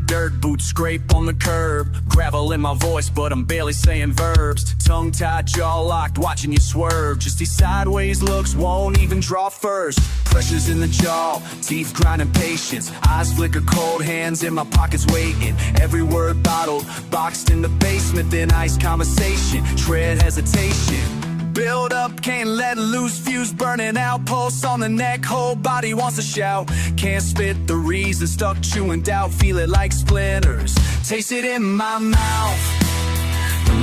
Dirt boots scrape on the curb, gravel in my voice but I'm barely saying verbs. Tongue-tied, jaw locked, watching you swerve. Just these sideways looks won't even draw first. Pressure's in the jaw, teeth grinding patience. Eyes flicker, cold hands in my pockets waiting. Every word bottled, boxed in the basement. Then ice conversation, tread hesitation. Build up, can't let loose, fuse burning out. Pulse on the neck, whole body wants to shout. Can't spit the reason, stuck chewing doubt. Feel it like splinters, taste it in my mouth.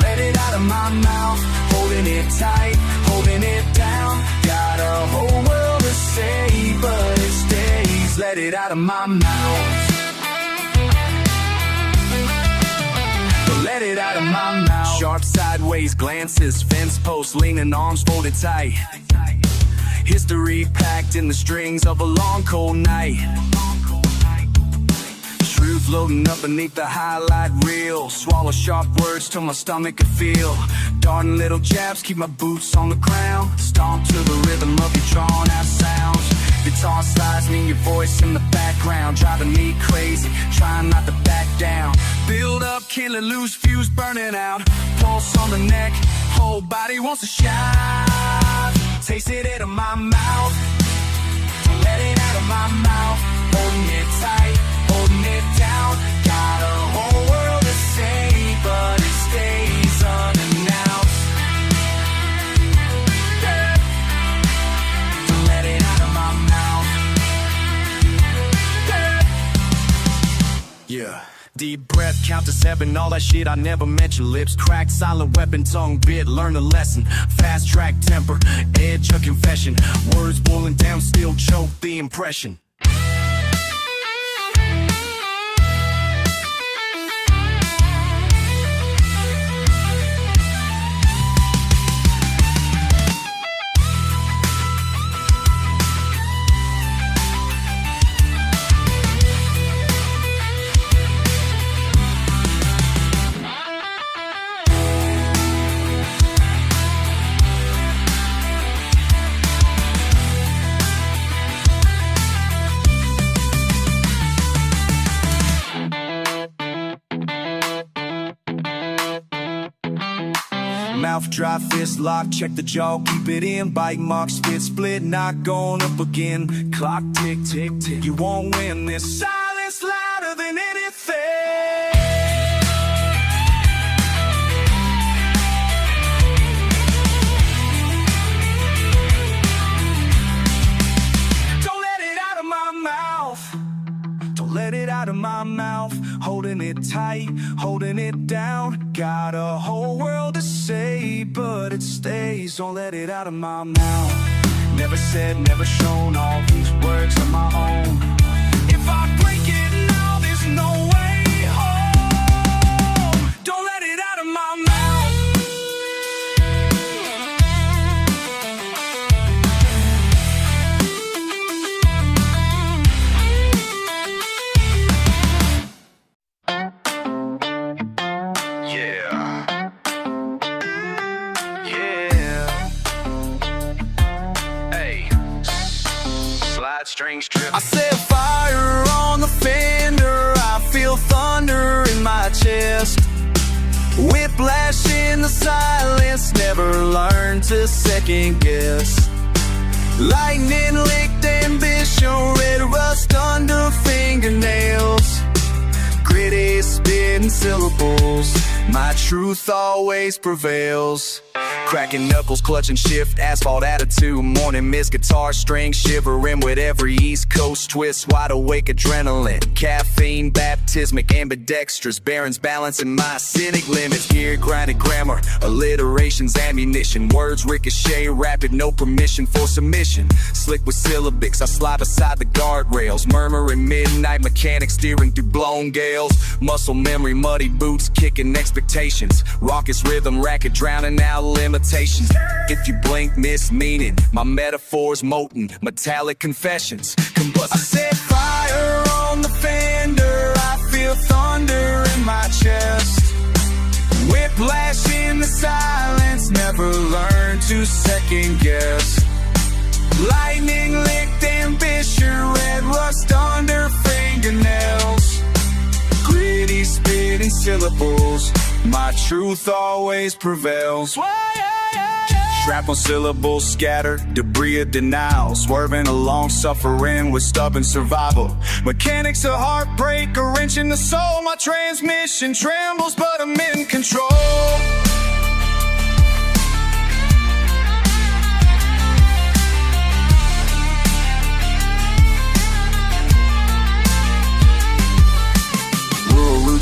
Let it out of my mouth. Holding it tight, holding it down. Got a whole world to say, but it stays. Let it out of my mouth. Let it out of my mouth. Sharp sideways glances, fence posts, leaning arms folded tight. History packed in the strings of a long cold night. Truth loading up beneath the highlight reel. Swallow sharp words till my stomach can feel. Darting little jabs, keep my boots on the ground. Stomp to the rhythm of your drawn out sounds. Guitar slides me your voice in the background, driving me crazy, trying not to back down. Build up, can't let loose, fuse burning out. Pulse on the neck, whole body wants to shout. Taste it out of my mouth. Let it out of my mouth. Holding it tight, holding it down. Got a whole world to say, but it stays unannounced. Yeah. Let it out of my mouth. Yeah. Deep breath, count to 7, all that shit I never mentioned. Lips cracked, silent weapon, tongue bit, learn a lesson. Fast track temper, edge a confession. Words boiling down, still choke the impression. Mouth dry, fist locked, check the jaw, keep it in. Bite mark, spit, split, not going up again. Clock tick, tick, tick, you won't win this. Silence louder than anything. Don't let it out of my mouth. Don't let it out of my mouth. Holding it tight, holding it down. Got a whole world to say, but it stays. Don't let it out of my mouth. Never said, never shown, all these words on my own. If I break it now, there's no way home. Don't let it out of my mouth. Strings trip. I set fire on the fender. I feel thunder in my chest. Whiplash in the silence. Never learned to second guess. Lightning licked ambition. Red rust under fingernails. Gritty spitting syllables. My truth always prevails. Cracking knuckles, clutching shift, asphalt attitude. Morning mist, guitar strings shivering with every East Coast twist. Wide awake adrenaline, caffeine, baptismic, ambidextrous. Barons balancing my cynic limits. Gear grinded grammar, alliterations, ammunition. Words ricochet, rapid, no permission for submission. Slick with syllabics, I slide beside the guardrails. Murmuring midnight mechanics, steering through blown gales. Muscle memory, muddy boots, kicking expectations. Raucous rhythm, racket, drowning out limitations. If you blink, miss meaning. My metaphors molten, metallic confessions. I set fire on the fender. I feel thunder in my chest. Whiplash in the silence. Never learned to second guess. Lightning licked ambition. Red rust under fingernails. syllables. My truth always prevails. Strap on syllables, scatter, debris of denial. Swerving along, suffering with stubborn survival. Mechanics of heartbreak, a wrench in the soul. My transmission trembles, but I'm in control.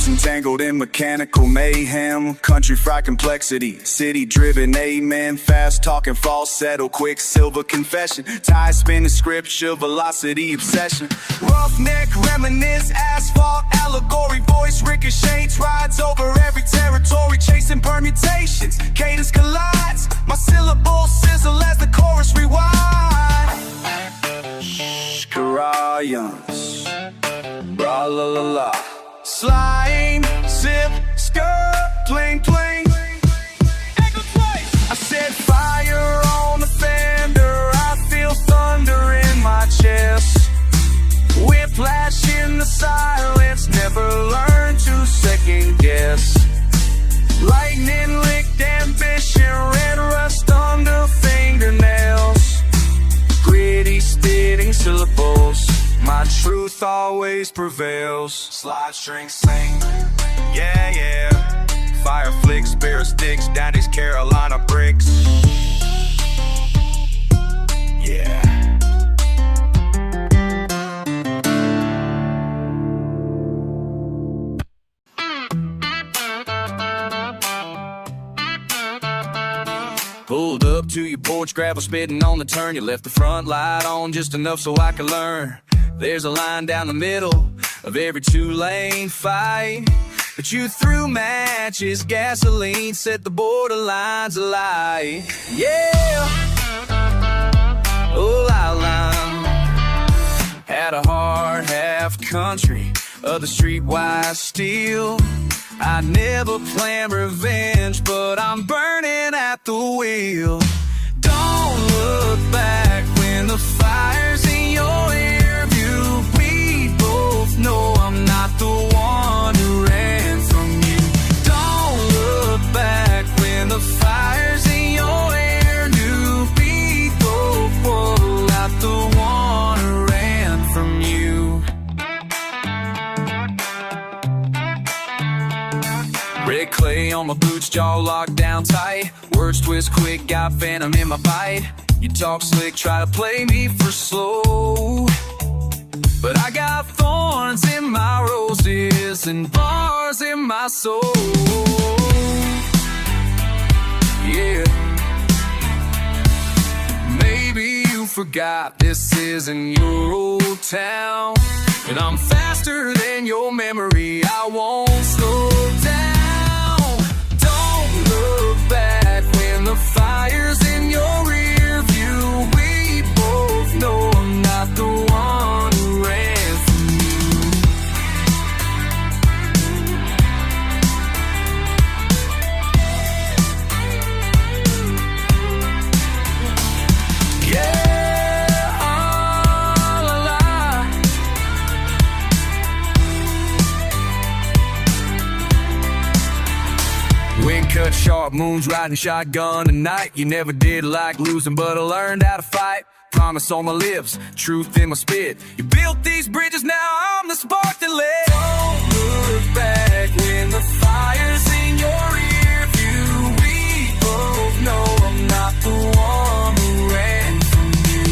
Entangled in mechanical mayhem, country fried complexity, city driven amen, fast talking falsetto, quicksilver confession, tie spinning scripture, velocity obsession, roughneck reminisce, asphalt allegory, voice ricochets, rides over every territory, chasing permutations, cadence collides, my syllables sizzle as the chorus rewind. Crayons, bra la la la. Slime, sip, skirt, plain, plain. I said fire on the fender, I feel thunder in my chest. Whiplash in the silence, never learn to second guess. Lightning licked ambition, red rust under fingernails. Gritty spitting syllables, my truth always prevails. Slide string sing, yeah, yeah. Fire flicks, spirit sticks, down these Carolina bricks. Yeah. Pulled up to your porch, gravel spitting on the turn. You left the front light on just enough so I could learn. There's a line down the middle of every two-lane fight, but you threw matches, gasoline, set the borderlines alight. Yeah, oh la la. Had a heart, half country, other streetwise steel. I never planned revenge, but I'm burning at the wheel. Don't look back when the fire's in your ear view. We both know I'm not the one who ran from you. Don't look back when the fire's in your ear view. We both know I'm not the one who ran from you. Red clay on my boots, jaw locked down tight. Words twist quick, got venom in my bite. You talk slick, try to play me for slow, but I got thorns in my roses and bars in my soul. Yeah. Maybe you forgot this isn't your old town, and I'm faster than your memory, I won't slow down. Don't look back when the fire's in your rear view. We both know I'm not the one who ran from you. Yeah, ah, la la. Wind cut sharp, moon's riding shotgun tonight. You never did like losing, but I learned how to fight. Promise on my lips, truth in my spit. You built these bridges, now I'm the spark that lit. Don't look back when the fire's in your rear view. We both know I'm not the one who ran from you.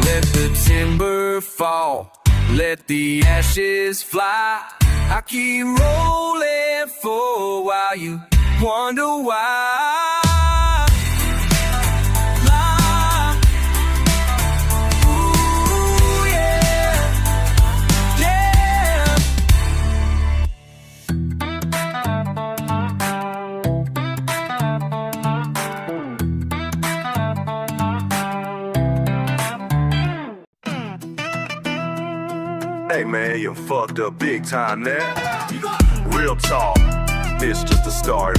Let the timber fall, let the ashes fly. I keep rolling for a while, you wonder why. Ooh, yeah, yeah. Hey man, you fucked up big time there. Real talk, this just the start.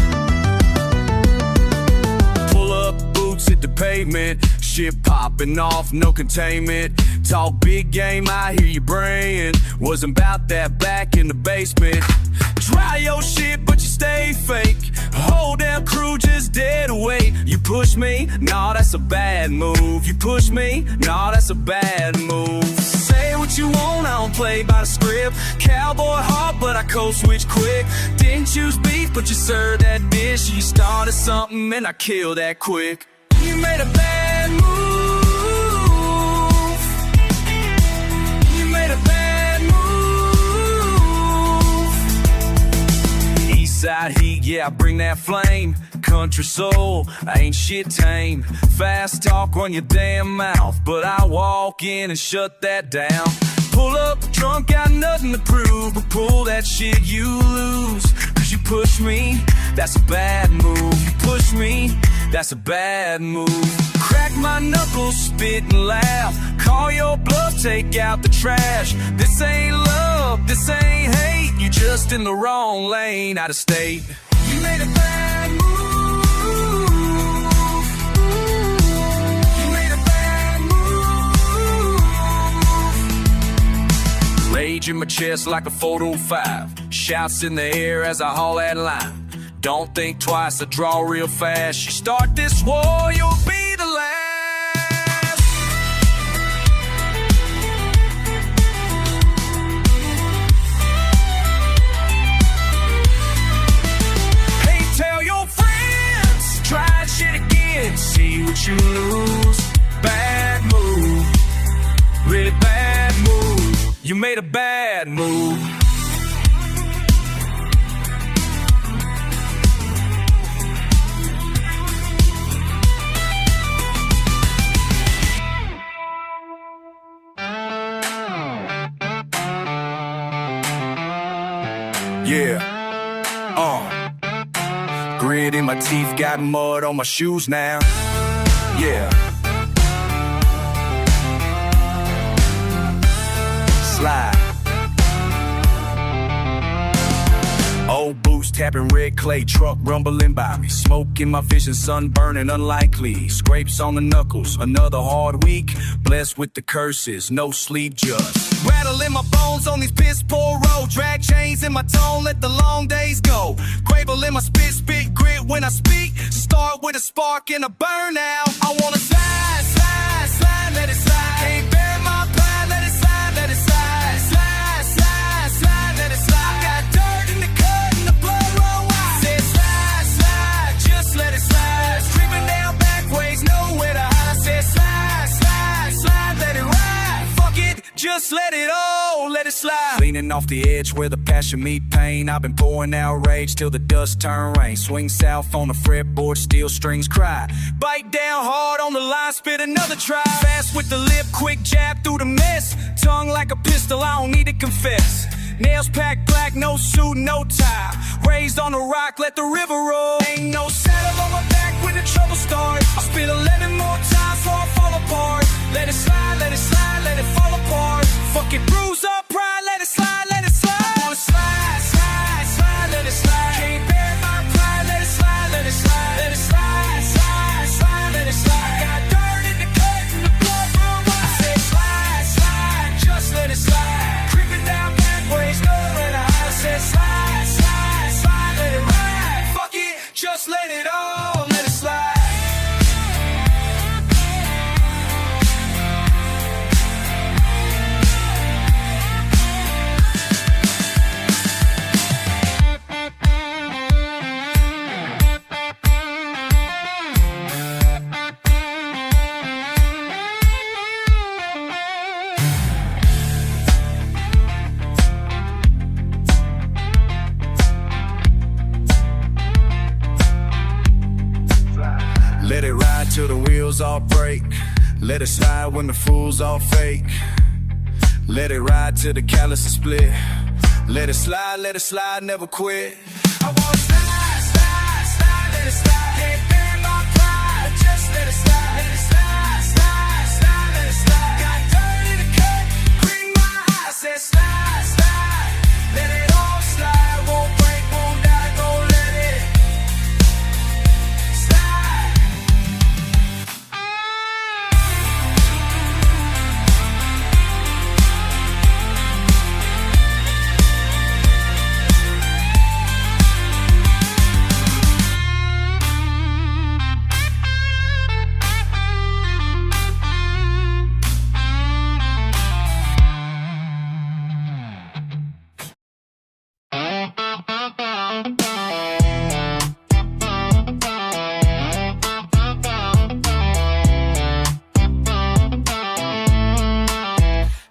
Pull up, boots hit the pavement. shit popping off, no containment. Talk big game, I hear you braying. Wasn't about that back in the basement. Try your shit, but you stay fake. Whole damn crew just dead away. You push me? Nah, that's a bad move. You push me? Nah, that's a bad move. Say what you want, I don't play by the script. Cowboy heart, but I code switch quick. Didn't choose beef, but you served that dish. You started something and I killed that quick. You made a bad move. You made a bad move. Eastside heat, yeah, I bring that flame. Country soul, I ain't shit tame. Fast talk on your damn mouth, but I walk in and shut that down. Pull up drunk, got nothing to prove, but pull that shit, you lose. Cause you push me, that's a bad move. You push me, that's a bad move. Crack my knuckles, spit and laugh. Call your bluff, take out the trash. This ain't love, this ain't hate. You just in the wrong lane, out of state. You made a bad move. You made a bad move. Rage in my chest like a 405. Shouts in the air as I haul that line. Don't think twice, I draw real fast. You start this war, you'll be the last. Hey, tell your friends, try shit again, see what you lose. Bad move, really bad move. You made a bad move. Yeah, grit in my teeth, got mud on my shoes now. Yeah. Slide. Old boots tapping red clay, truck rumbling by me. Smoke in my vision, sun burning unlikely. Scrapes on the knuckles, another hard week. Blessed with the curses, no sleep just. Rattle in my bones on these piss poor roads. Drag chains in my tone, let the long days go. Quavel in my spit grit when I speak. Start with a spark and a burnout. I wanna slide, slide, slide, let it slide. Can't bear my pride, let it slide, let it slide. Slide, slide, slide, let it slide. Got dirt in the cut and the blood run wild. Said slide, slide, just let it slide. Creeping down backways, nowhere to hide. Said slide, slide, slide, let it ride. Fuck it, just let it all, let it slide. Leaning off the edge where the passion meet pain. I've been pouring out rage till the dust turn rain. Swing south on the fretboard, steel strings cry. Bite down hard on the line, spit another try. Fast with the lip, quick jab through the mess. Tongue like a pistol, I don't need to confess. Nails packed black, no suit, no tie. Raised on a rock, let the river roll. Ain't no saddle on my back when the trouble start. I spit 11 more times before I fall apart. Let it slide, let it slide, let it fall apart. Fuck it, bruise up pride, let it slide, let it slide. I wanna slide, slide, slide, let it slide. Can't bear my pride, let it slide, let it slide. Let it slide, slide, slide, let it slide. Got dirt in the cut and the blood run wild. I said slide, slide, just let it slide. Creeping down backways, nowhere to hide. I said slide, slide, slide, let it ride. Fuck it, just let it all, let it slide. Let it ride till the wheels all break. Let it slide when the fools all fake. Let it ride till the callus is split. Let it slide, never quit. I wanna slide, slide, slide, let it slide. Can't bear my pride, just let it slide. Let it slide, slide, slide, let it slide. Got dirt in the cut, green my eyes. Said slide, slide, let it all slide. Won't break, won't die, gon' let it slide.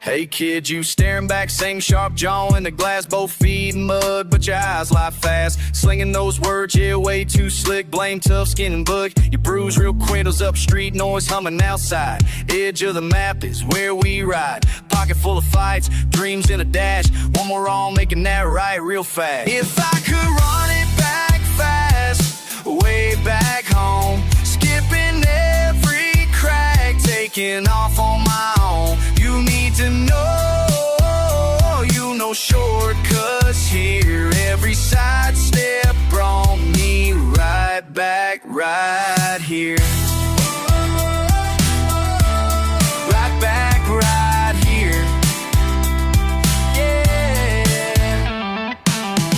Hey kid, you staring back, same sharp jaw in the glass, both feet in mud, but your eyes lie fast. Slinging those words, yeah, way too slick. Blame tough skin and bug. You bruise real quintals up street, noise humming outside. Edge of the map is where we ride. Pocket full of fights, dreams in a dash. One more wrong, making that right real fast. If I could run it back fast, way back home, skipping every crack, taking off on my own. You need to know, you know shortcuts here. Every side step brought me right back, right here. Right back, right here. Yeah.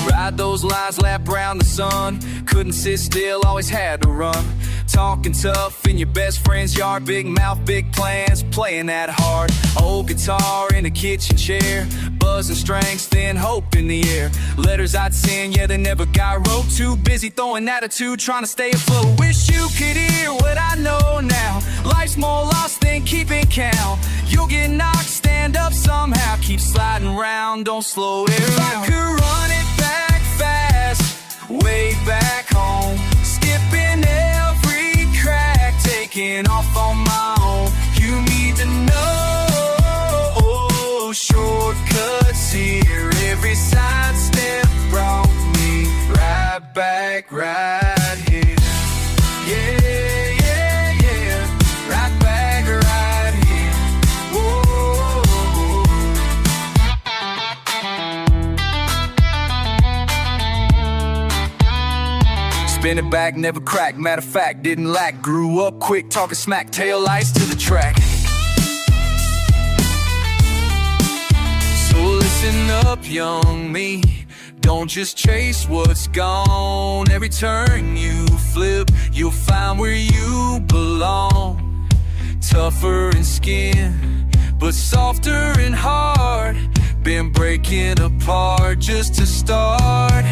Ride those lines, lap round the sun. Couldn't sit still, always had to run. Talking tough in your best friend's yard. Big mouth, big plans, playing that hard. Old guitar in a kitchen chair, buzzing strings, thin hope in the air. Letters I'd send, yeah, they never got wrote. Too busy throwing attitude, trying to stay afloat. Wish you could hear what I know now. Life's more lost than keeping count. You'll get knocked, stand up somehow. Keep sliding round, don't slow it down. If I could run it back fast, way back home, skipping every crack, taking off on my own. You need to know, shortcuts here. Every side step brought me right back, right here. Yeah, yeah, yeah, right back, right here. Whoa. Spin it back, never crack. Matter of fact, didn't lack. Grew up quick, talking smack. Tail lights to the track. So listen up, young me. Don't just chase what's gone. Every turn you flip, you'll find where you belong. Tougher in skin, but softer in heart. Been breaking apart just to start.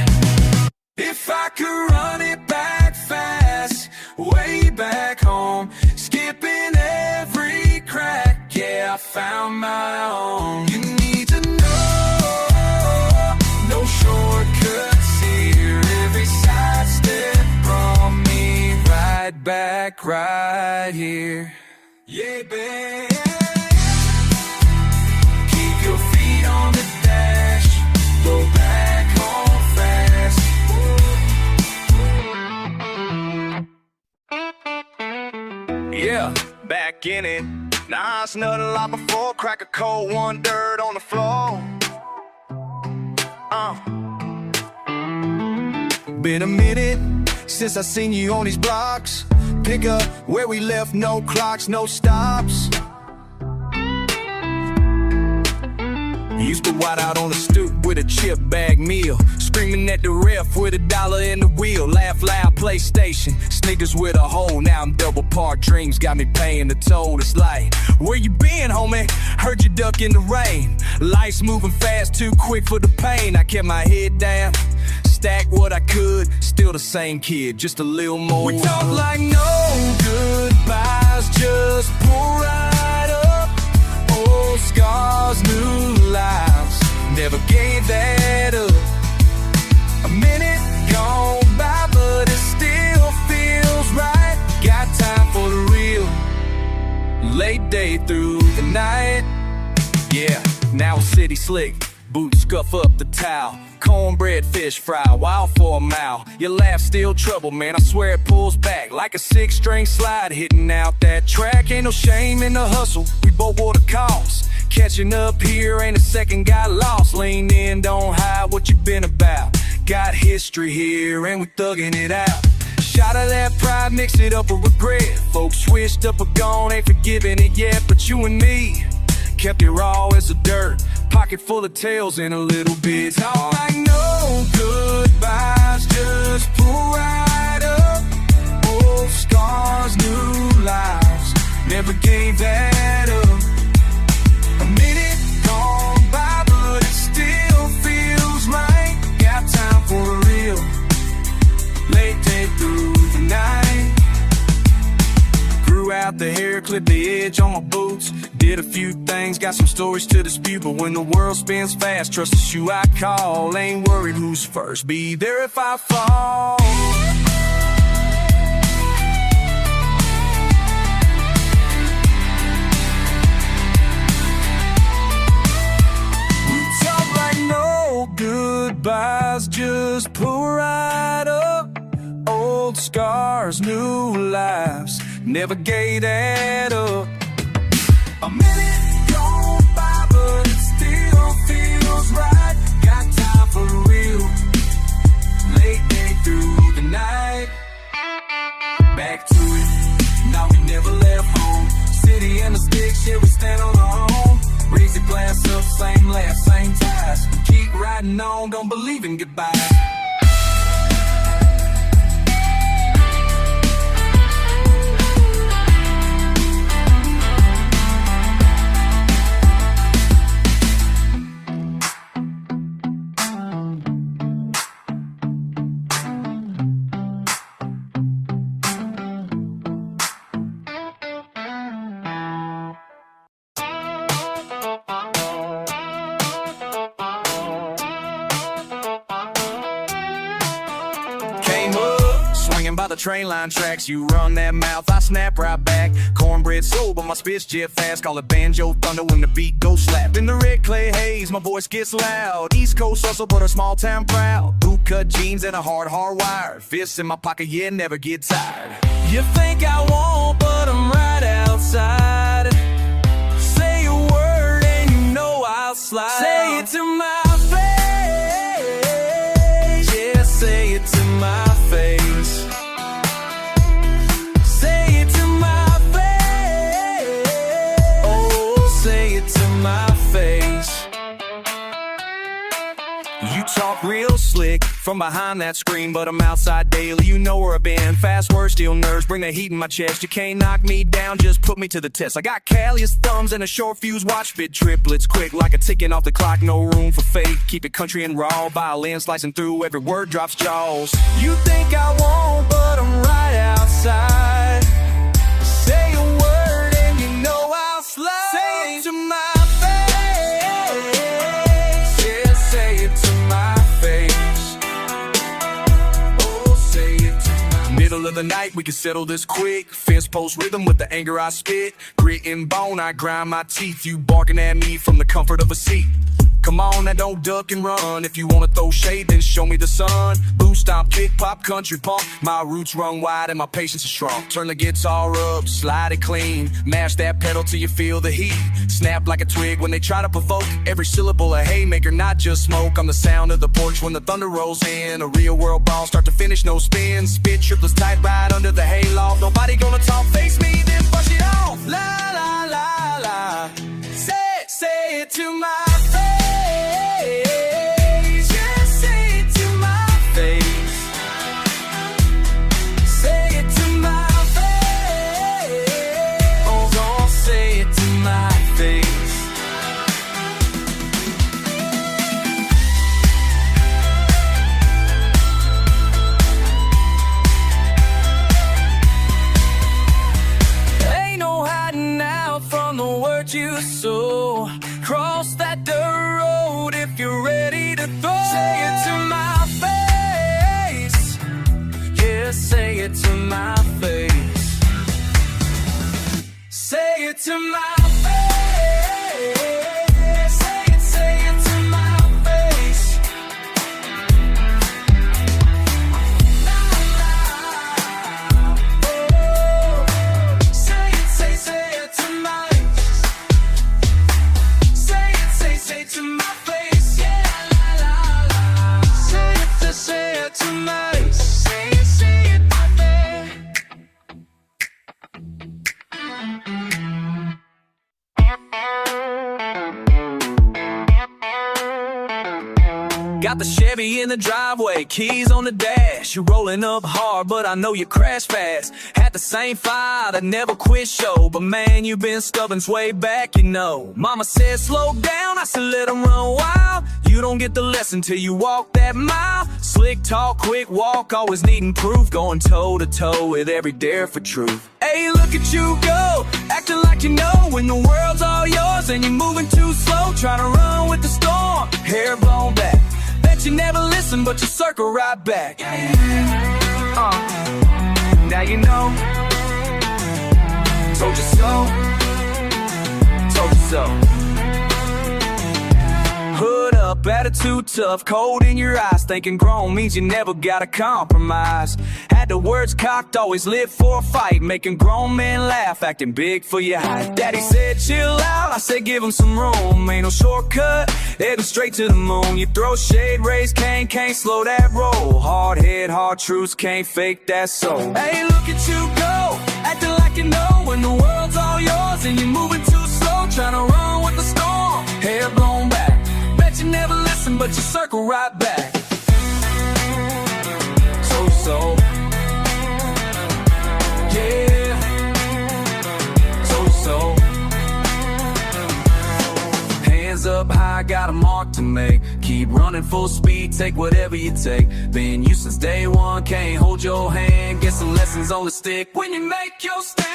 If I could run it back fast, way back home, skipping every crack, yeah, I found my own. You need to know, no shortcuts here. Every side step brought me right back, right here. Yeah, babe. Keep your feet on the dash, go back home fast. Yeah, back in it. Nah, it's nothing like before. Crack a cold one, dirt on the floor. Been a minute since I seen you on these blocks. Pick up where we left, no clocks, no stops. Used to white out on the stoop with a chip bag meal, screaming at the ref with $1 in the wheel. Laugh loud, PlayStation, sneakers with a hole. Now I'm double parked, dreams got me paying the toll. It's like, where you been, homie? Heard you duck in the rain. Life's moving fast, too quick for the pain. I kept my head down, stack what I could. Still the same kid, just a little more. We talk like no goodbyes, just pull right up. Old scars, new lives, never gave that up. A minute gone by, but it still feels right. Got time for the real, late day through the night. Yeah, now city slick, boots scuff up the towel. Cornbread, fish fry, wild for a mile. Your laugh still trouble, man, I swear it pulls back like a 6-string slide hitting out that track. Ain't no shame in the hustle, we both wore the cost. Catching up here, ain't a second got lost. Lean in, don't hide what you been about. Got history here, and we thugging it out. Shot of that pride, mix it up with regret. Folks switched up or gone, ain't forgiving it yet. But you and me kept it raw as the dirt. Pocket full of tails and a little bit talk like no goodbyes, just pull right up. Old scars, new lives, never gave that up. A minute gone by, but it still feels right. Got time for a real, late day through the night. Grew out the hair, clipped the edge on my boots. Did admit a few things, got some stories to dispute, but when the world spins fast, trust the shoe I call. Ain't worried who's first, be there if I fall. We talk like no goodbyes, just pull right up. Old scars, new lives, never gave that up. A minute gone by, but it still feels right. Got time for real, late day through the night. Back to it, now we never left home. City and the sticks, yeah, we stand on our own. Raise the glass up, same laugh, same ties. Keep riding on, don't believe in goodbye. By the train line tracks, you run that mouth, I snap right back. Cornbread soul, but my spit's jet fast. Call it banjo thunder when the beat goes slap. In the red clay haze, my voice gets loud. East Coast hustle, but a small town proud. Boot cut jeans and a hard wired. Fists in my pocket, yeah, never get tired. You think I won't, but I'm right outside. Say a word and you know I'll slide. Say it to my face. Yeah, say it to my face. You talk real slick from behind that screen, but I'm outside daily, you know where I've been. Fast words, steel nerves, bring the heat in my chest. You can't knock me down, just put me to the test. I got calloused thumbs and a short fuse watch, fit triplets quick like a ticking off the clock. No room for fake, keep it country and raw. Violin slicing through, every word drops jaws. You think I won't, but I'm right outside. Say a word and you know I'll slide. Say it to my middle of the night, we can settle this quick. Fence post rhythm with the anger I spit. Grit and bone, I grind my teeth. You barking at me from the comfort of a seat. Come on, now don't duck and run. If you wanna throw shade, then show me the sun. Boost, stomp, kick, pop, country punk. My roots run wide and my patience is strong. Turn the guitar up, slide it clean. Mash that pedal till you feel the heat. Snap like a twig when they try to provoke. Every syllable a haymaker, not just smoke. I'm the sound of the porch when the thunder rolls in. A real world ball, start to finish, no spin. Spit triplets tight right under the hayloft. Nobody gonna talk, face me, then brush it off. La la la la. Say it to my face. You so cross that dirt road if you're ready to throw. Say it to my face. Yeah, say it to my face. Say it to my face. Say it to my face. La, la. Oh. Say it to my say to my face, yeah, la la la. Say it to my face. Say it, my face. Got the Chevy in the driveway, keys on the dash. You're rolling up hard, but I know you crash fast. Had at the same fire that never quit show. But man, you've been stubborn's way back, you know. Mama said slow down, I said let 'em run wild. You don't get the lesson till you walk that mile. Slick talk, quick walk, always needing proof. Going toe to toe with every dare for truth. Hey, look at you go, acting like you know when the world's all yours and you're moving too slow. Trying to run with the storm, hair blown back. Bet you never listen, but you circle right back. Now you know. Told you so. Told you so. Hood up, attitude tough, cold in your eyes. Thinking grown means you never gotta compromise. Had the words cocked, always live for a fight. Making grown men laugh, acting big for your height. Daddy said chill out, I said give him some room. Ain't no shortcut, heading straight to the moon. You throw shade, raise cane, can't slow that roll. Hard head, hard truths, can't fake that soul. Hey, look at you go, acting like you know when the world's all yours and you're moving too slow. Trying to run with the storm, hair blown back. Bet you never listen, but you circle right back. So, yeah. So, hands up high, got a mark to make. Keep running full speed, take whatever you take. Been you since day one, can't hold your hand. Get some lessons on the stick when you make your stand.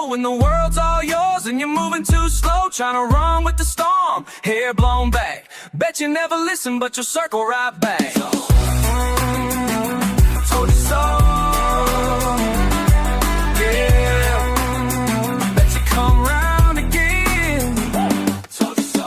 When the world's all yours and you're moving too slow, trying to run with the storm, hair blown back. Bet you never listen, but you'll circle right back. Told you so. Yeah. Bet you come round again. Told you so.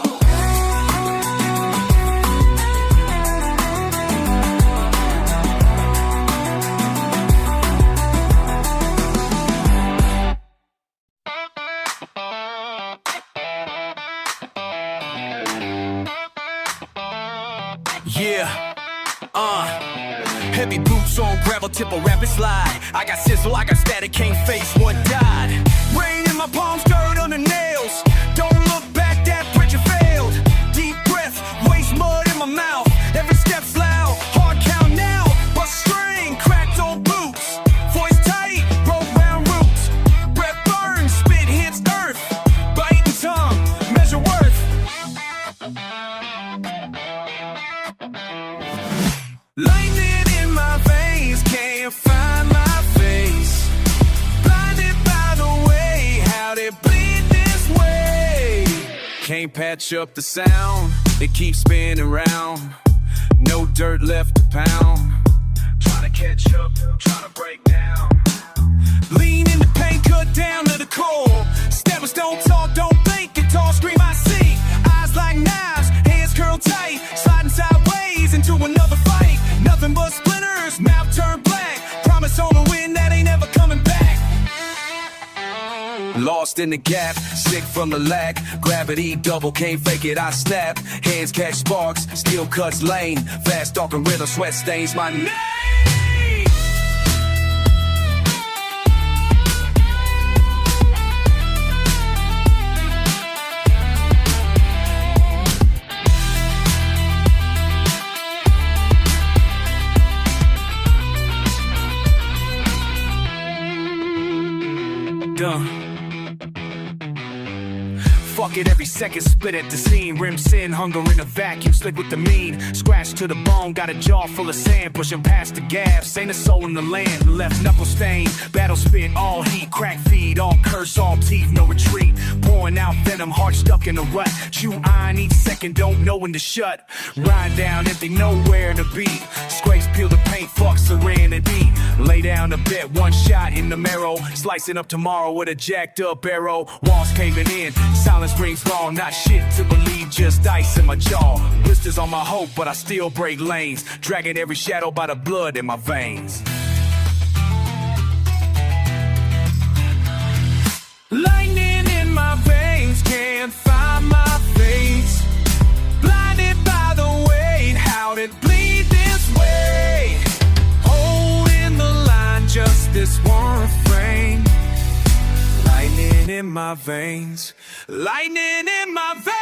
Yeah, heavy boots on gravel, tip a rapid slide. I got sizzle, I got static, can't face what died. Rain in my palms, dirt on the nails. Don't look back, that bridge you failed. Deep breath, waste mud in my mouth. Every step's loud, hard count now. Bust string, cracked old boots. Voice tight, broke round roots. Breath burns, spit hits earth. Biting tongue, measure worth. Lightning in my veins, can't find my face. Blinded by the way, how they bleed this way. Can't patch up the sound, it keeps spinning round. No dirt left to pound. Trying to catch up, trying to break down. Lean in the pain, cut down to the core. Steppers don't talk, don't think, guitar scream I see. Eyes like knives, hands curled tight. Sliding sideways into another fight. Nothing but splinters, mouth turned black. Promise on the wind that ain't never coming back. Lost in the gap, sick from the lack. Gravity double, can't fake it, I snap. Hands catch sparks, steel cuts lane. Fast talking rhythm, sweat stains my name. Fuck it, every second spit at the seam. Rim sin, hunger in a vacuum, slick with the mean. Scratched to the bone, got a jaw full of sand. Pushing past the gaps, ain't a soul in the land. Left knuckle stain, battle spit, all heat. Crack feed, all curse, all teeth, no retreat. Pouring out venom, heart stuck in a rut. Chew iron each second, don't know when to shut. Ride down, empty, nowhere to be. Scrapes, peel the paint, fuck serenity. Lay down a bed, one shot in the marrow. Slicing up tomorrow with a jacked up arrow. Walls caving in, silence rings long. Not shit to believe, just ice in my jaw. Blisters on my hope, but I still break lanes. Dragging every shadow by the blood in my veins. Lightning in my veins, can't find my face. in my veins, lightning in my veins.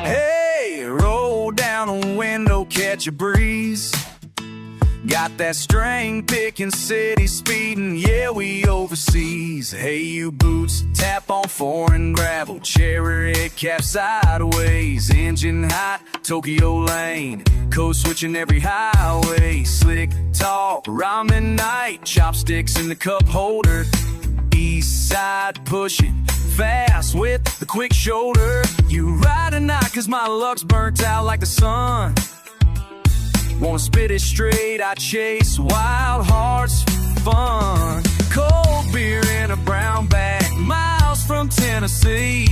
Hey, roll down a window, catch a breeze. Got that string picking, city speeding, yeah, we overseas. Hey, you boots, tap on foreign gravel, chariot cap sideways, engine hot, Tokyo lane, code switching every highway, slick talk, ramen night, chopsticks in the cup holder, east side pushing, fast with the quick shoulder. You ride or not, cause my luck's burnt out like the sun. Wanna spit it straight, I chase wild hearts for fun. Cold beer in a brown bag, miles from Tennessee.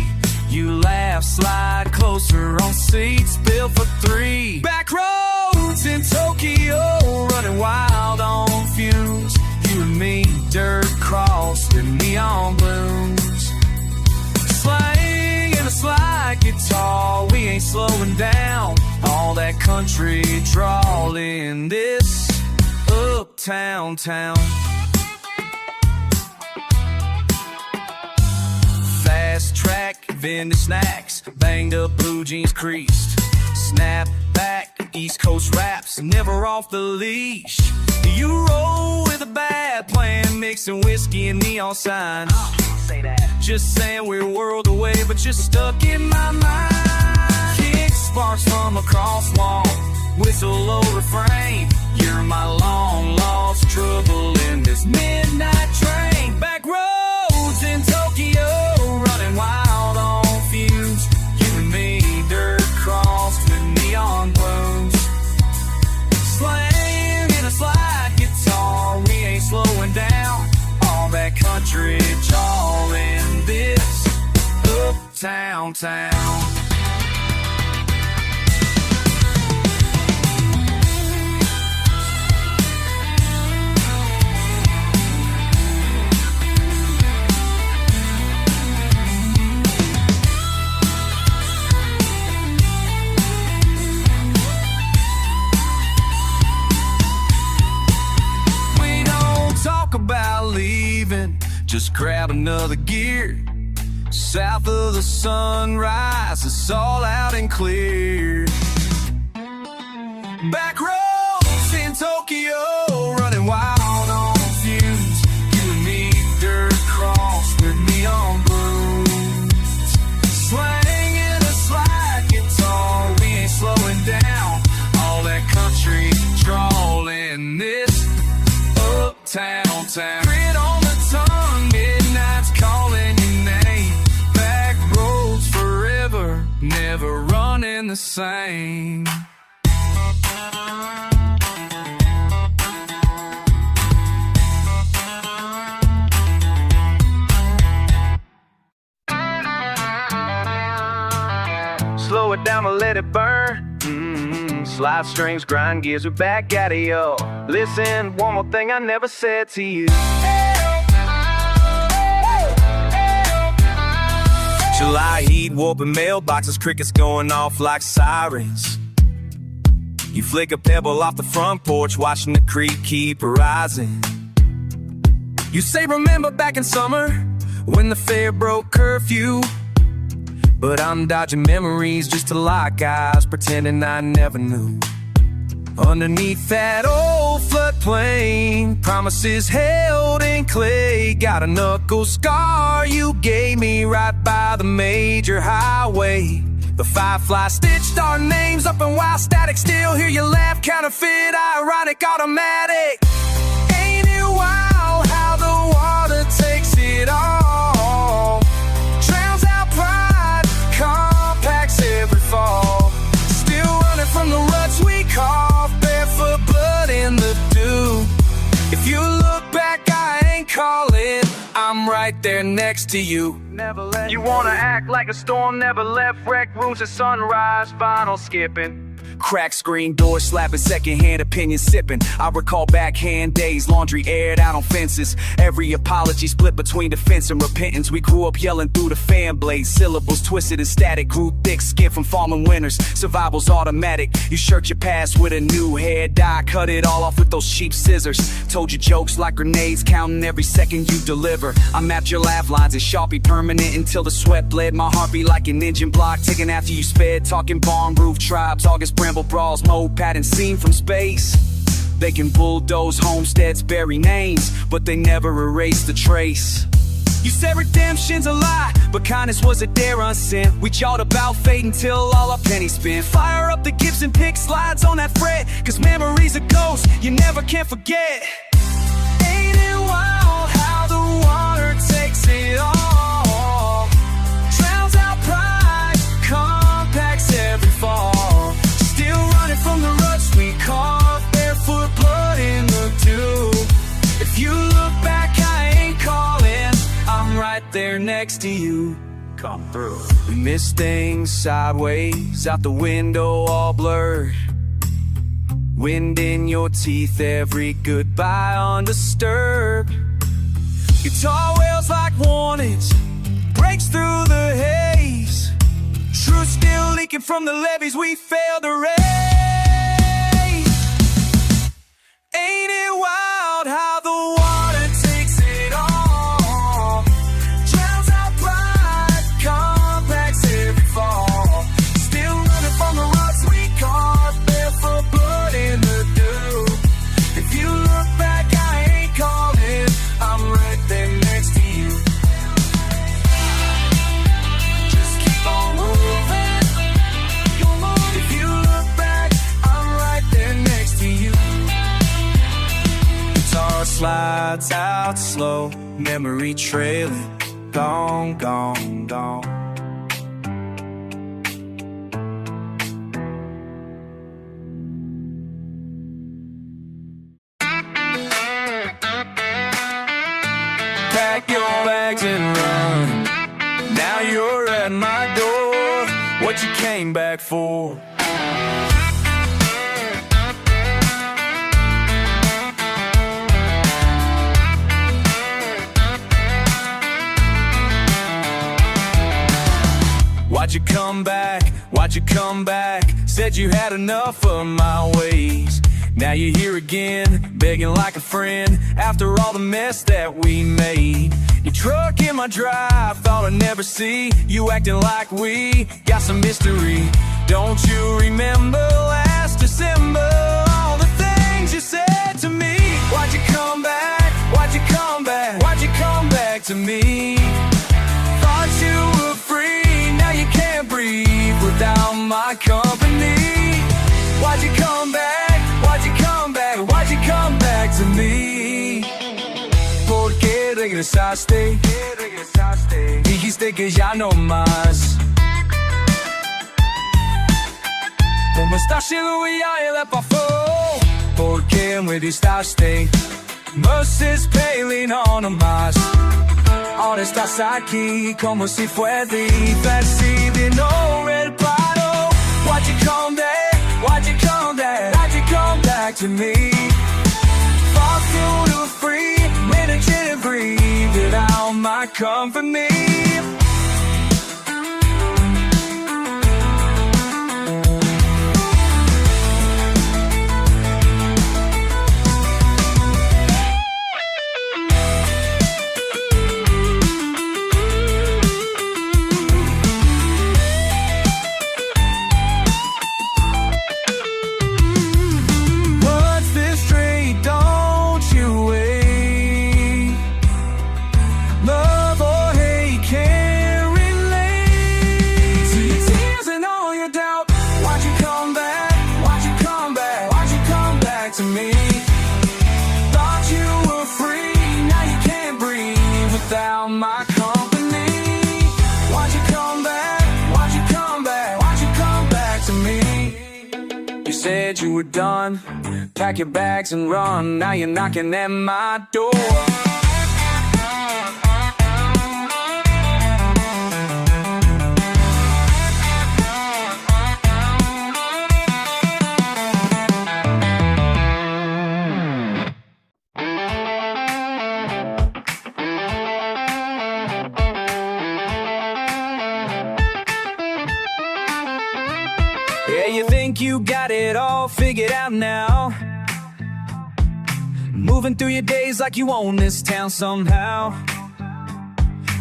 You laugh, slide closer on seats built for three. Back roads in Tokyo, running wild on fumes. You and me, dirt crossed in neon blooms. Slang in a slide guitar, we ain't slowing down. All that country drawl in this uptown town. Fast track, vending snacks, banged up blue jeans creased. Snap back, East Coast raps, never off the leash. You roll with a bad plan, mixing whiskey and neon signs. Say that. Just saying we're a world away, but you're stuck in my mind. Kick sparks from across lawn, whistle low refrain. You're my long lost trouble in this midnight train. Back roads in Tokyo, running wild on fumes. You and me, dirt crossed with neon blooms. Slang in a slide guitar, we ain't slowing down. All that country jaw in this uptown town. About leaving, just grab another gear. South of the sunrise, it's all out and clear. Back roads in Tokyo, running wild on fumes. You and me, dirt cross with neon blooms. Swinging a slide guitar, we ain't slowing down. All that country drawl in this uptown town. Grit on the tongue, midnight's calling your name. Back roads forever, never running the same. Slow it down and let it burn. Slide strings, grind gears, we're back at it, yo. Listen, one more thing I never said to you. July heat, warping mailboxes, crickets going off like sirens. You flick a pebble off the front porch, watching the creek keep rising. You say remember back in summer, when the fair broke curfew. But I'm dodging memories just to lock eyes, pretending I never knew. Underneath that old floodplain, promises held in clay. Got a knuckle scar you gave me right by the major highway. The firefly stitched our names up in wild static. Still hear you laugh, counterfeit, ironic, automatic. Ain't it wild how the water takes it all? Drowns out pride, compacts every fall. Still running from the ruts we call barefoot blood in the dew. If you look back, I ain't calling, I'm right there next to you. Never let you wanna act like a storm never left. Wreck rooms at sunrise, vinyl skipping. cracked screen doors slapping, secondhand opinion sipping. I recall backhand days, laundry aired out on fences. Every apology split between defense and repentance. We grew up yelling through the fan blades, syllables twisted and static, grew thick skin from fallen winters. Survival's automatic. You shirt your past with a new hair dye, cut it all off with those cheap scissors. Told you jokes like grenades, counting every second you deliver. I mapped your laugh lines in Sharpie permanent until the sweat bled. My heart beat like an engine block, ticking after you sped. Talking barn roof tribes, August bramble brawls, mode pattern seen from space. They can bulldoze homesteads, bury names, but they never erase the trace. You said redemption's a lie, but kindness was a dare unsent. We jawed about fate until all our pennies spent. Fire up the Gibson pick slides on that fret, cause memories are ghosts you never can forget. Ain't it wild how the water takes it all, drowns out pride, compacts every fall. Still running from the ruts we carved, barefoot blood in the dew. If you look back, I ain't calling, I'm right there next to you. Come through. We miss things sideways, out the window all blurred. Wind in your teeth, every goodbye undisturbed. Guitar wails like warnings, breaks through the haze. Truth still leaking from the levees we failed to raise. Ain't it wild how the water takes it all, drowns out pride, compacts every fall. Still running from the ruts we carved, barefoot blood in the dew. If you look back, I ain't calling, I'm right there next to you. Just keep on moving. If you look back, I'm right there next to you. Guitar slides out slow, memory trailing, gone, gone, gone. Pack your bags and run. Now you're at my door. What you came back for? Why'd you come back? Why'd you come back? Said you had enough of my ways. Now you're here again, begging like a friend, after all the mess that we made. Your truck in my drive, thought I'd never see you acting like we got some mystery. Don't you remember last December, all the things you said to me? Why'd you come back? Why'd you come back? Why'd you come back to me? Thought you were free, now you can't breathe without my company. Why'd you come back? Why'd you come back? Why'd you come back to me? ¿Por qué regresaste? Dijiste que ya no más. Como está cielo y ya el epafo, ¿por qué me distaste? Mercy's paling on a más. Ahora estás aquí como si fue de no reparo. Why'd you come back? Why'd you come back? Why'd you come back to me? Thought you were free, made a chilling breathe without my company. To me, thought you were free, now you can't breathe without my company. Why'd you come back? Why'd you come back? Why'd you come back to me? You said you were done, pack your bags and run. Now you're knocking at my door. Yeah, you think you got it all figured out now, moving through your days like you own this town somehow.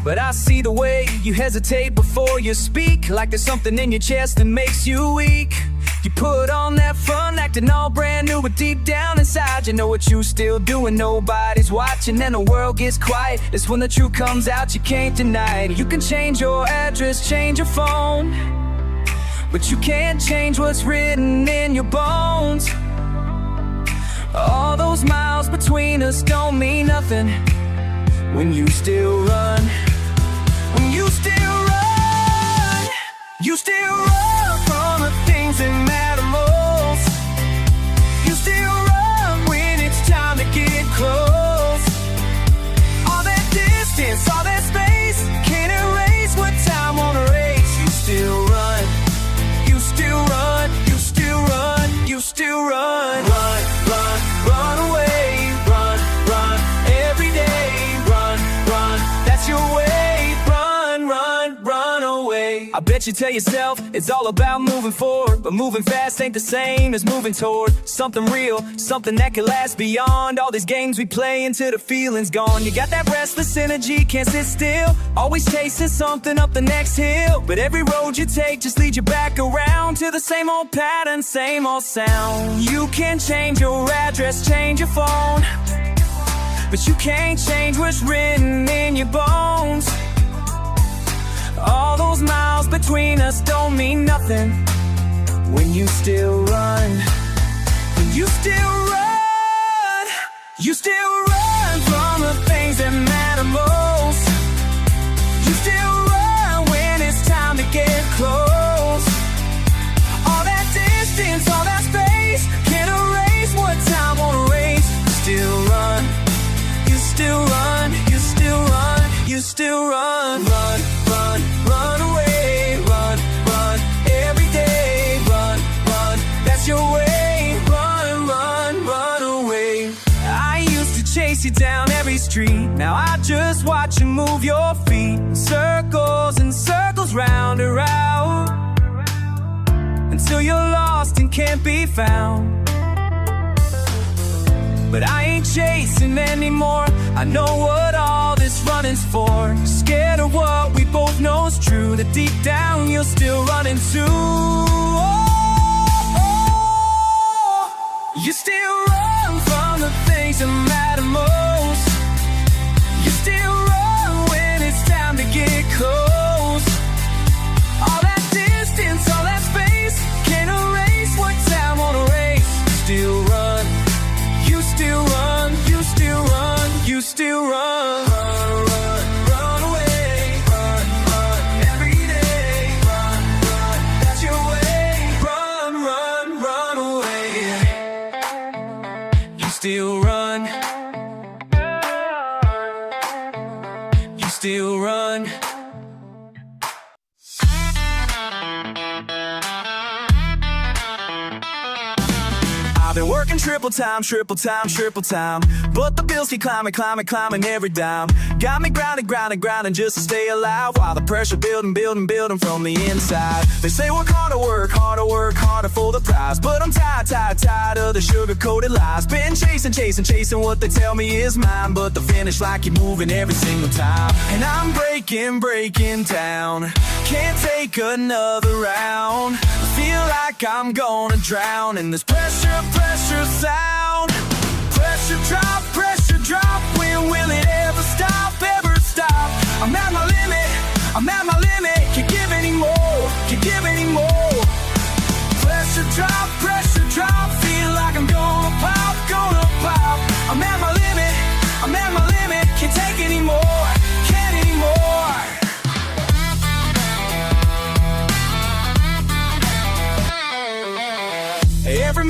But I see the way you hesitate before you speak, like there's something in your chest that makes you weak. You put on that front, acting all brand new, but deep down inside you know what you still doing. Nobody's watching and the world gets quiet. It's when the truth comes out, you can't deny it. You can change your address, change your phone, but you can't change what's written in your bones. All those miles between us don't mean nothing when you still run. When you still run, you still run from the things that matter most. You still run when it's time to get close. All that distance, all that space can't erase what time won't erase. You still run, you still run, you still run, you still run. Run, run, run away, run, run, every day. Run, run, that's your way. Run, run, run away. I bet you tell yourself it's all about moving forward, but moving fast ain't the same as moving toward something real, something that can last beyond all these games we play until the feeling's gone. You got that restless energy, can't sit still, always chasing something up the next hill. But every road you take just leads you back around to the same old pattern, same old sound. You can change your address, change your phone, but you can't change what's written in your bones. All those miles between us don't mean nothing when you still run. When you still run, you still run from the things that matter most. You still run when it's time to get close. All that distance, all that space can't erase what time won't erase. Still run, you still run, you still run, you still run. Run, run, run away, run, run, every day. Run, run, that's your way. Run, run, run away. I used to chase you down every street, now I just watch you move your feet in circles and circles, round and round, until you're lost and can't be found. But I ain't chasing anymore, I know what all this running's for. Scared of what we both know's true, that deep down you're still running too. You still run from the things that matter most. You still run when it's time to get close. All that distance, all that space can't erase what time won't erase. Still run, you still run, you still run, you still run. Run, run, run away, run, run, every day. Run, run, that's your way. Run, run, run away. You still run, you still run. I've been working triple time, triple time, triple time, but the bills keep climbing, climbing, climbing every dime. Got me grounded, grounded, grounding just to stay alive, while the pressure building, building, building from the inside. They say work harder, work harder, work harder for the prize, but I'm tired, tired, tired of the sugar-coated lies. Been chasing, chasing, chasing what they tell me is mine, but the finish like you're moving every single time. And I'm breaking, breaking down, can't take another round. Feel like I'm gonna drown in this pressure, pressure sound. Pressure drop, when will it ever stop, ever stop? I'm at my limit, I'm at my limit, can't give anymore, can't give anymore. Pressure drop, feel like I'm gonna pop, gonna pop. I'm at my limit, I'm at my limit, can't take anymore, can't anymore. Every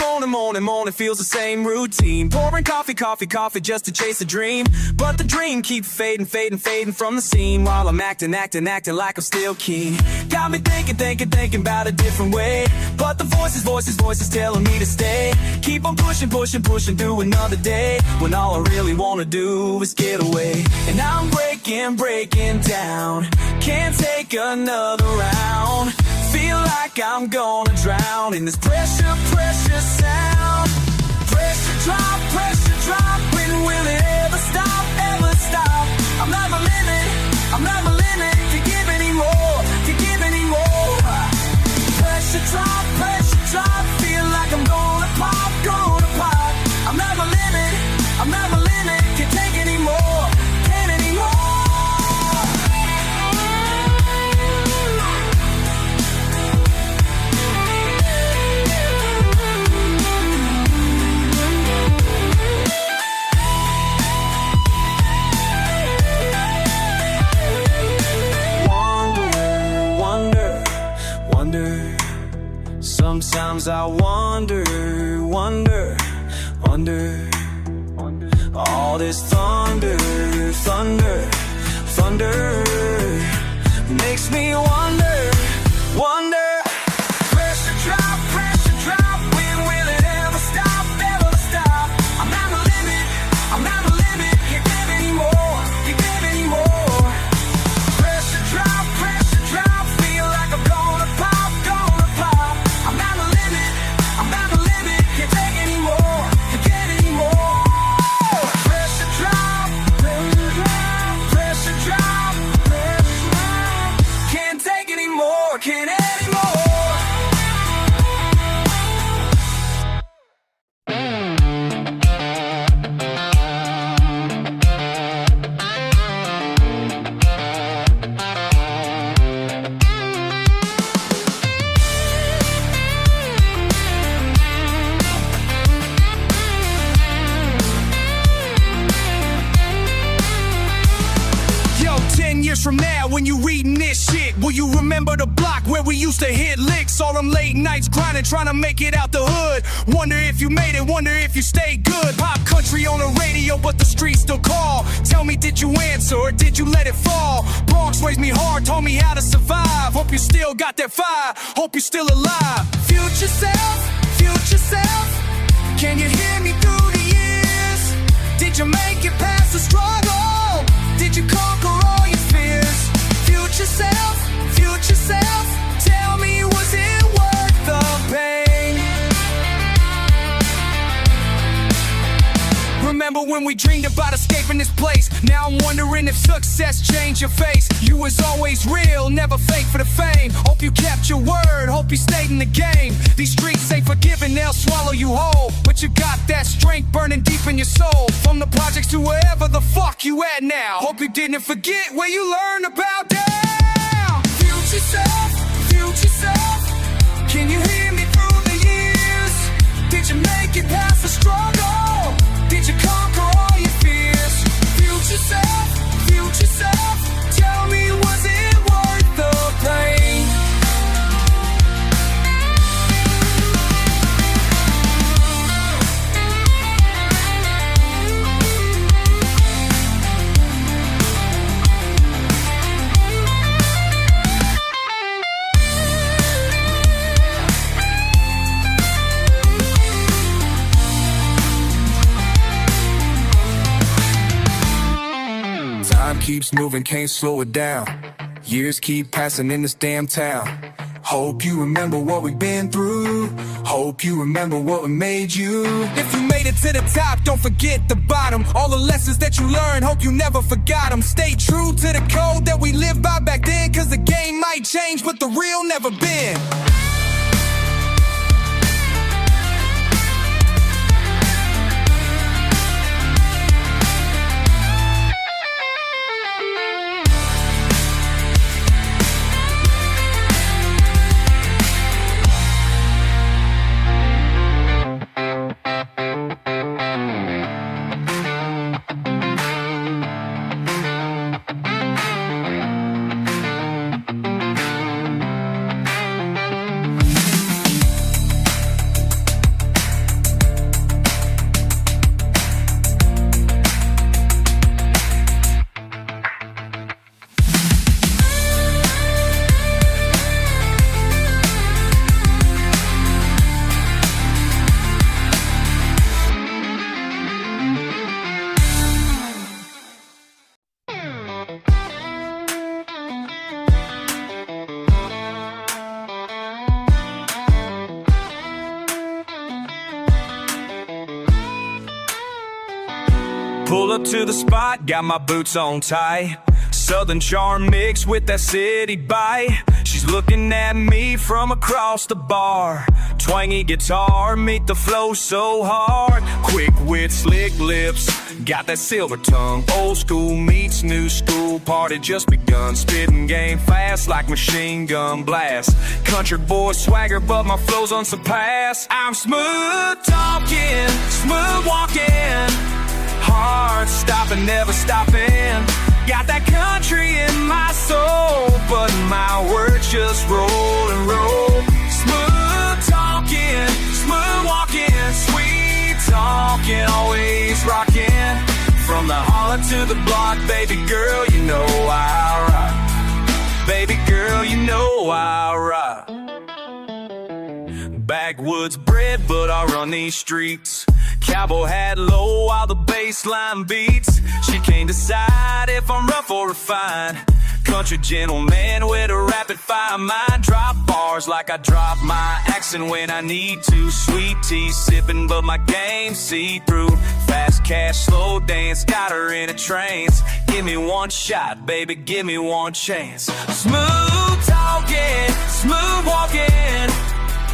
morning feels the same routine. Pouring coffee, coffee, coffee just to chase a dream. But the dream keeps fading, fading, fading from the scene, while I'm acting like I'm still keen. Got me thinking, thinking, thinking about a different way. But the voices telling me to stay. Keep on pushing, pushing, pushing through another day, when all I really wanna do is get away. And I'm breaking, breaking down, can't take another round. Feel like I'm gonna drown in this pressure, pressure sound. Pressure drop, when will it ever stop, ever stop? I'm not my limit, I'm not my limit. To give anymore, to give anymore. Pressure drop, feel like I'm gonna pop, gonna pop. I'm not my limit, I'm not my limit. Can't take anymore, can't anymore. Sometimes I wonder, wonder. All this thunder makes me wonder. Pressure drop, when will it ever stop, ever stop? I'm not my limit, I'm not my limit. Can't give anymore, can't give anymore. Pressure drop, feel like I'm gonna pop, gonna pop. I'm not my limit, I'm not my limit. Can't take anymore, can't get anymore. Pressure drop, pressure drop. Can't take anymore, can't anymore. Yo, 10 years from now, when you reading this shit, will you remember the block where we used to hit licks? All them late nights grinding, trying to make it out the hood. Wonder if you made it, wonder if you stayed good. Pop country on the radio, but the streets still call. Tell me, did you answer or did you let it fall? Bronx raised me hard, taught me how to survive. Hope you still got that fire, hope you're still alive. Future self, can you hear me through the years? Did you make it past the struggle? Did you conquer all your fears? Future self, tell me, was it worth the pain? Remember when we dreamed about escaping this place? Now I'm wondering if success changed your face. You was always real, never fake for the fame. Hope you kept your word, hope you stayed in the game. These streets ain't forgiving, they'll swallow you whole. But you got that strength burning deep in your soul. From the projects to wherever the fuck you at now. Hope you didn't forget where you learned about down. Future self, can you hear me through the years? Did you make it past the struggle? Did you conquer all your fears? Future self, tell me, was it worth the pain? Time keeps moving, can't slow it down. Years keep passing in this damn town. Hope you remember what we've been through. Hope you remember what made you. If you made it to the top, don't forget the bottom. All the lessons that you learned, hope you never forgot them. Stay true to the code that we lived by back then, cause the game might change, but the real never been. Pull up to the spot, got my boots on tight. Southern charm mixed with that city bite. She's looking at me from across the bar. Twangy guitar, meet the flow so hard. Quick wit, slick lips, got that silver tongue. Old school meets new school, party just begun. Spitting game fast like machine gun blast. Country boy swagger, but my flow's unsurpassed. I'm smooth talking, smooth walking, hard stopping, never stopping. Got that country in my soul, but my words just roll and roll. Smooth talking, smooth walking, sweet talking, always rocking. From the holler to the block, baby girl, you know I rock. Baby girl, you know I rock. Backwoods bred, but I run these streets. Cowboy hat low while the bass line beats. She can't decide if I'm rough or refined. Country gentleman with a rapid fire mind. Drop bars like I drop my accent when I need to. Sweet tea sipping, but my game see through. Fast cash, slow dance, got her in a trance. Give me one shot, baby, give me one chance. Smooth talking, smooth walking,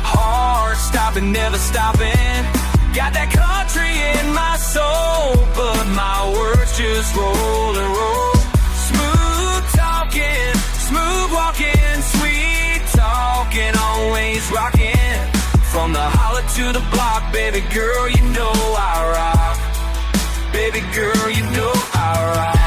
hard stopping, never stopping. Got that country in my soul, but my words just roll and roll. Smooth talking, smooth walking, sweet talking, always rocking. From the holler to the block, baby girl, you know I rock. Baby girl, you know I rock.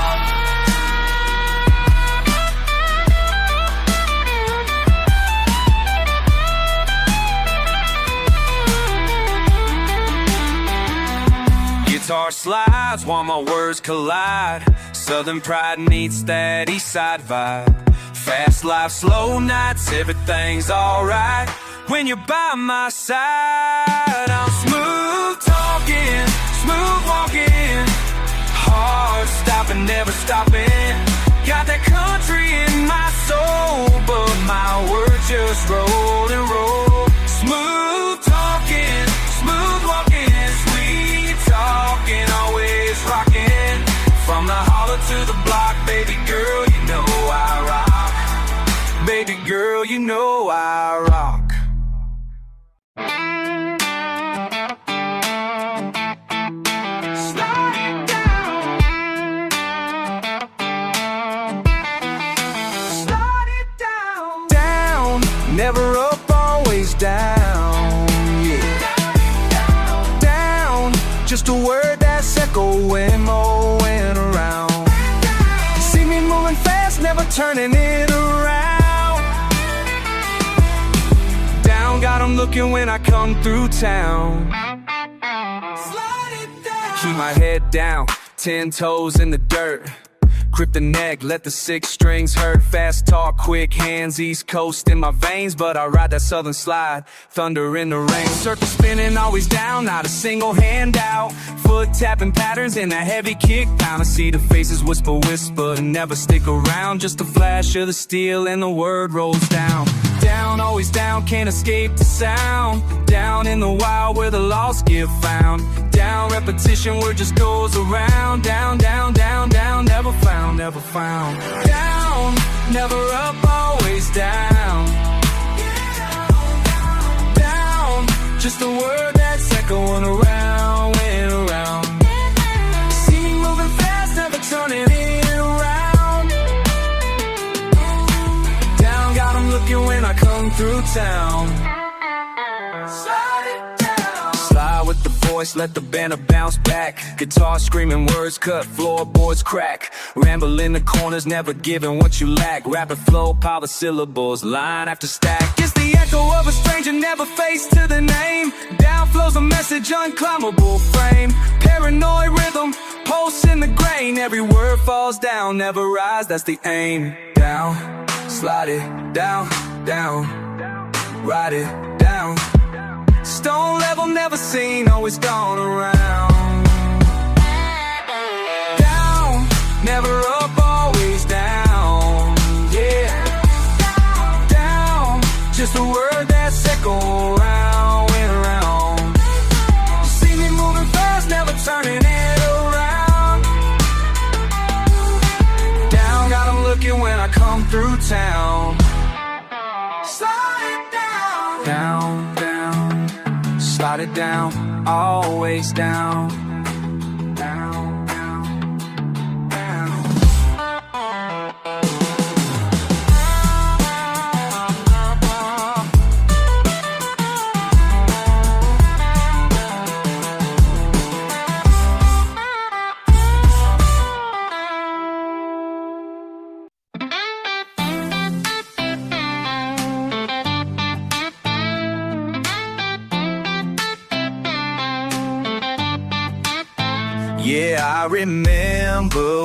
Guitar slides while my words collide. Southern pride meets that east side vibe. Fast life, slow nights, everything's alright when you're by my side. I'm smooth talking, smooth walking, hard stopping, never stopping. Got that country in my soul, but my words just roll and roll. Smooth talking, smooth walking, sweet talking, always rocking. From the holler to the block, baby girl, you know I rock. Baby girl, you know I rock. Slide it down. Slide it down. Down, never up, always down. Yeah. Down, just a word that's echoing, mowing around. See me moving fast, never turning it around. Down, got 'em looking when I come through town. Slide it down. Keep my head down, 10 toes in the dirt. Grip the neck, let the 6 strings hurt. Fast talk, quick hands, East Coast in my veins, but I ride that southern slide, thunder in the rain. Circle spinning, always down, not a single hand out. Foot tapping patterns in that heavy kick pound. I see the faces whisper, whisper, and never stick around. Just a flash of the steel and the word rolls down. Down, always down, can't escape the sound. Down in the wild where the lost get found. Down, repetition where it just goes around. Down, down, down, down, never found, never found. Down, never up, always down. Down, just a word that's echoing around and around. See me moving fast, never turning it around. Down, got 'em looking when I come through town. Slide it down. Slide with the voice, let the banner bounce back. Guitar screaming, words cut, floorboards crack. Ramble in the corners, never giving what you lack. Rapid flow, pile the syllables, line after stack. It's the echo of a stranger, never face to the name. Down flows a message, unclimbable frame. Paranoid rhythm, pulse in the grain. Every word falls down, never rise, that's the aim. Down, slide it, down, down, ride it, down. Stone level, never seen, always gone around. Down, never up, always down. Yeah. Down, just a word that's echoing around and around. See me moving fast, never turning it around. write it down, always down. Down, down, down. Yeah, I remember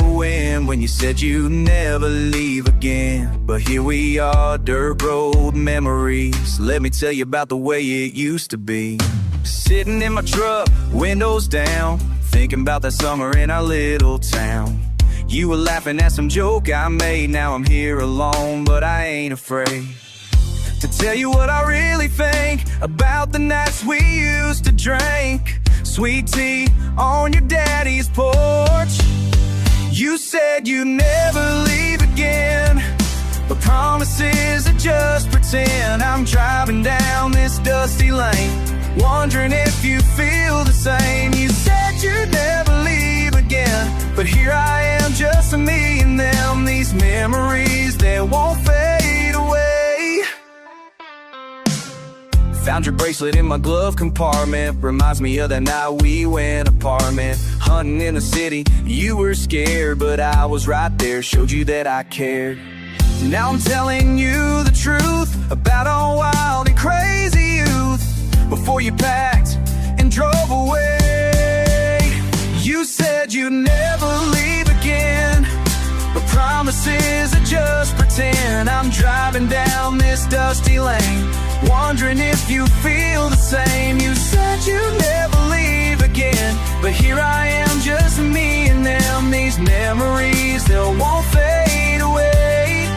when you said you'd never leave again. But here we are, dirt road memories. Let me tell you about the way it used to be. Sitting in my truck, windows down, thinking about that summer in our little town. You were laughing at some joke I made. Now I'm here alone, but I ain't afraid to tell you what I really think about the nights we used to drink sweet tea on your daddy's porch. You said you'd never leave again, but promises are just pretend. I'm driving down this dusty lane, wondering if you feel the same. You said you'd never leave again, but here I am, just me and them. These memories, they won't fade away. Found your bracelet in my glove compartment. Reminds me of that night we went apartment hunting in the city. You were scared, but I was right there, showed you that I cared. Now I'm telling you the truth about our wild and crazy youth. Before you packed and drove away, you said you'd never leave again, but promises are just pretend. I'm driving down this dusty lane, wondering if you feel the same. You said you'd never leave again, but here I am, just me and them. These memories, they won't fade away.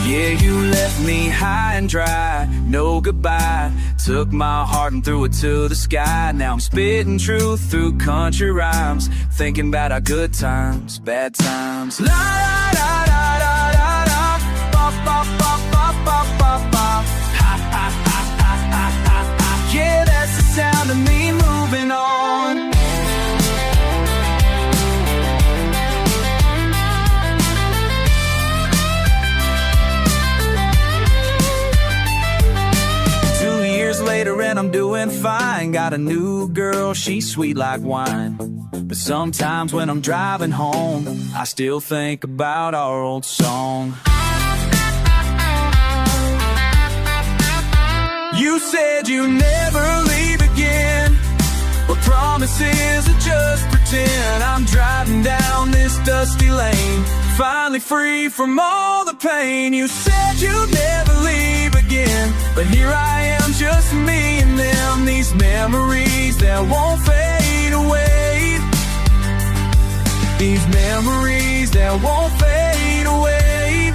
Yeah, you left me high and dry, no goodbye. Took my heart and threw it to the sky. Now I'm spitting truth through country rhymes, thinking about our good times, bad times. La da da da da da da, ba ba ba ba ba ba ba. Ha ha ha ha ha ha ha. Yeah, that's the sound of me moving on. 2 years later and I'm doing fine. Got a new girl, she's sweet like wine. But sometimes when I'm driving home, I still think about our old song. You said you'd never leave again, but promises are just pretend. I'm driving down this dusty lane, finally free from all the pain. You said you'd never leave again, but here I am, just me and them. These memories, they won't fade away. These memories, they won't fade away.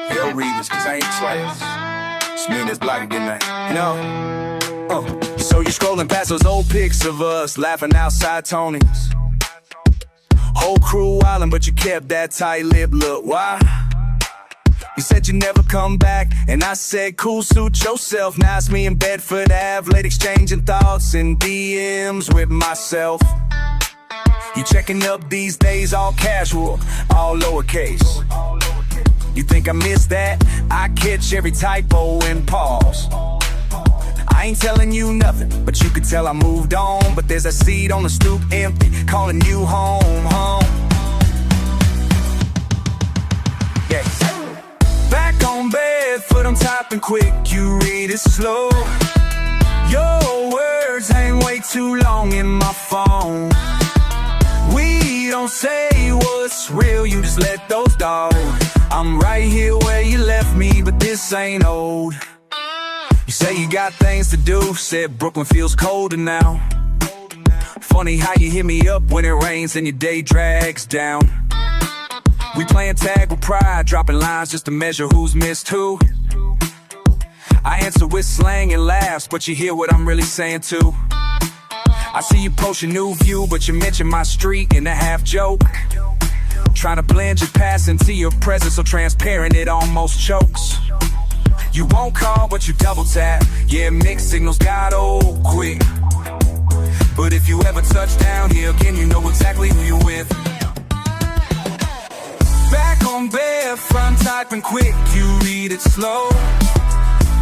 Hell Reavers, cause I ain't slaves. It's me that's black again, man. You know? So you're scrolling past those old pics of us laughing outside Tony's. Whole crew wildin', but you kept that tight lip look. Why? You said you'd never come back, and I said, cool, suit yourself. Now it's me in Bedford Ave, late exchanging thoughts and DMs with myself. You checking up these days, all casual, all lowercase. You think I missed that? I catch every typo and pause. I ain't telling you nothing, but you could tell I moved on. But there's a seat on the stoop empty, calling you home, home. Yeah. Back on Bedford, I'm typing quick, you read it slow. Your words hang way too long in my phone. We don't say what's real, you just let those go. I'm right here where you left me, but this ain't old. You say you got things to do, said Brooklyn feels colder now. Funny how you hit me up when it rains and your day drags down. We playing tag with pride, dropping lines just to measure who's missed who. I answer with slang and laughs, but you hear what I'm really saying too. I see you post your new view, but you mention my street in a half joke. Trying to blend your past into your present, so transparent it almost chokes. You won't call, but you double tap. Yeah, mixed signals got old quick. But if you ever touch down here again, you know exactly who you're with. Back on bed, front typing quick, you read it slow.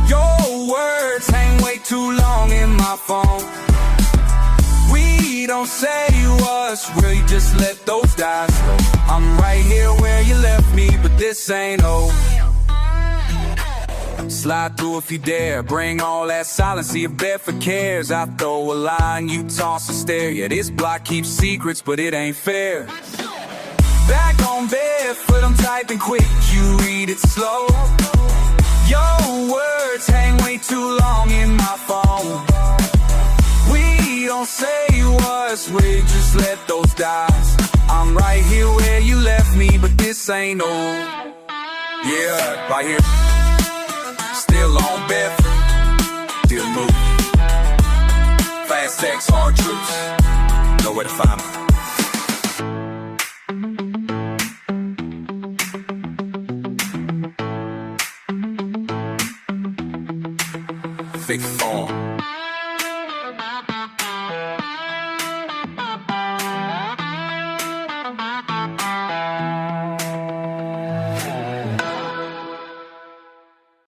Your words hang way too long in my phone. We don't say what's real, you just let those die slow. I'm right here where you left me, but this ain't over. Slide through if you dare, bring all that silence, see if Bedford cares. I throw a line, you toss a stare. Yeah, this block keeps secrets, but it ain't fair. Back on Bedford, I'm typing quick, you read it slow. Your words hang way too long in my phone. We don't say what's real, just let those die. I'm right here where you left me, but this ain't old. Yeah, right here. Still on Bedford, still moving. Fast X, hard truths, know where to find me. Big form.